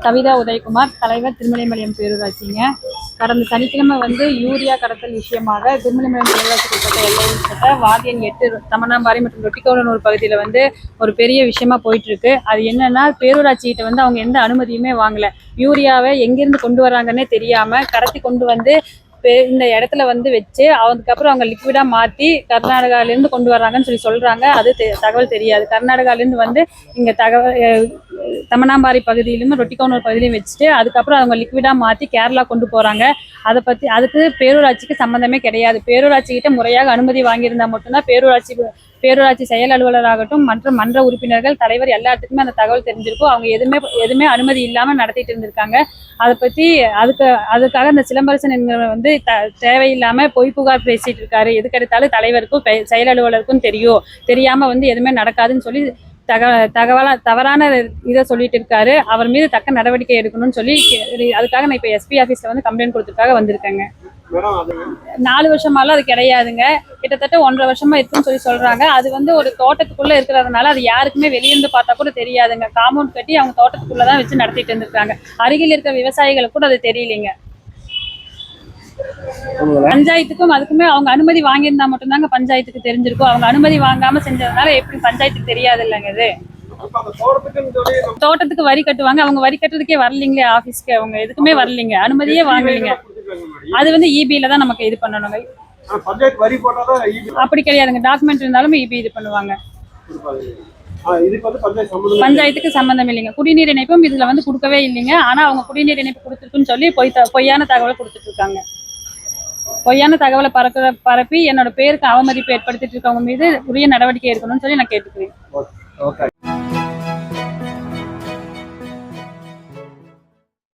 கவிதா உதயகுமார், தலைவர் திருமலைமலையம் பேரூராட்சிங்க. கடந்த சனிக்கிழமை யூரியா கடத்தல் விஷயமாக திருமலைமலையம் பேரூராட்சிக்கு உட்பட்ட எல்லையுட்பட்ட வார்டு எண் 8 தமனாம்பாறை மற்றும் ரொட்டிக்கோளனூர் பகுதியில் ஒரு பெரிய விஷயமா போயிட்டு இருக்கு. அது என்னன்னா, பேரூராட்சிகிட்ட அவங்க எந்த அனுமதியுமே வாங்கல. யூரியாவை எங்கிருந்து கொண்டு வராங்கன்னே தெரியாம கடத்தி கொண்டு இந்த இடத்துல வச்சு அதுக்கப்புறம் அவங்க லிக்விடா மாத்தி கர்நாடகாலேருந்து கொண்டு வர்றாங்கன்னு சொல்றாங்க. அது தகவல் தெரியாது. கர்நாடகாலேருந்து இங்க தமனாம்பாறை பகுதியிலும் ரொட்டிக்கோனூர் பகுதியிலும் வச்சுட்டு அதுக்கப்புறம் அவங்க லிக்விடா மாத்தி கேரளா கொண்டு போறாங்க. அதுக்கு பேரூராட்சிக்கு சம்பந்தமே கிடையாது. பேரூராட்சி கிட்ட முறையாக அனுமதி வாங்கியிருந்தா மட்டும்தான் பேரூராட்சி செயல் அலுவலராகட்டும் மற்றும் மன்ற உறுப்பினர்கள், தலைவர் எல்லாத்துக்குமே அந்த தகவல் தெரிஞ்சிருக்கும். அவங்க எதுவுமே அனுமதி இல்லாம நடத்திட்டு இருந்திருக்காங்க. அதுக்காக இந்த சிலம்பரசன் என்பவர் தேவையில்லாம பொய் புகார் பேசிட்டு இருக்காரு. எதுக்கு எடுத்தாலும் தலைவருக்கும் செயல் அலுவலருக்கும் தெரியாம எதுவுமே நடக்காதுன்னு சொல்லி தவறான இதை சொல்லிட்டு இருக்காரு. அவர் மீது தக்க நடவடிக்கை எடுக்கணும்னு சொல்லி அதுக்காக நான் இப்ப எஸ்பி ஆபீஸ்ல கம்ப்ளைண்ட் கொடுத்ததுக்காக வந்திருக்கேங்க. 4 வருஷமாலாம் அது கிடையாதுங்க. கிட்டத்தட்ட 1.5 வருஷமா இருக்குன்னு சொல்றாங்க. அது ஒரு தோட்டத்துக்குள்ள இருக்கிறதுனால அது யாருக்குமே வெளியிருந்து பார்த்தா கூட தெரியாதுங்க. காம்பவுண்ட் கட்டி அவங்க தோட்டத்துக்குள்ளதான் வச்சு நடத்திட்டு இருந்திருக்காங்க. அருகில் இருக்க விவசாயிகளுக்கு கூட அது தெரியலைங்க. பஞ்சாயத்துக்கும் அதுக்குமே அவங்க அனுமதி வாங்கியிருந்தா மட்டும்தாங்க பஞ்சாயத்துக்கு தெரிஞ்சிருக்கும். அவங்க அனுமதி வாங்காம செஞ்சதுனால எப்படி பஞ்சாயத்துக்கு தெரியாது இல்லைங்க. இது தோட்டத்துக்கு வரி கட்டுவாங்க. அவங்க வரி கட்டுறதுக்கே வரலீங்களே ஆபீஸ்க்கு. அவங்க எதுக்குமே வரலீங்க, அனுமதியே வாங்கலீங்க. அது இபில தான் நமக்கு இது பண்ணணுங்க. அப்படி கிடையாதுங்க. டாக்குமெண்ட் இருந்தாலும் இபி இது பண்ணுவாங்க. பஞ்சாயத்துக்கு சம்பந்தம் இல்லைங்க. குடிநீர் இணைப்பும் இதுல கொடுக்கவே இல்லைங்க. ஆனா அவங்க குடிநீர் இணைப்பு கொடுத்துருக்குன்னு சொல்லி பொய்யான தகவலை கொடுத்துட்டு இருக்காங்க. பொய்யான தகவலை பரப்பி என்னோட பேருக்கு அவமதிப்பு ஏற்படுத்திட்டு இருக்கவங்க மீது உரிய நடவடிக்கை எடுக்கணும்னு சொல்லி நான் கேட்டுக்கிறேன்.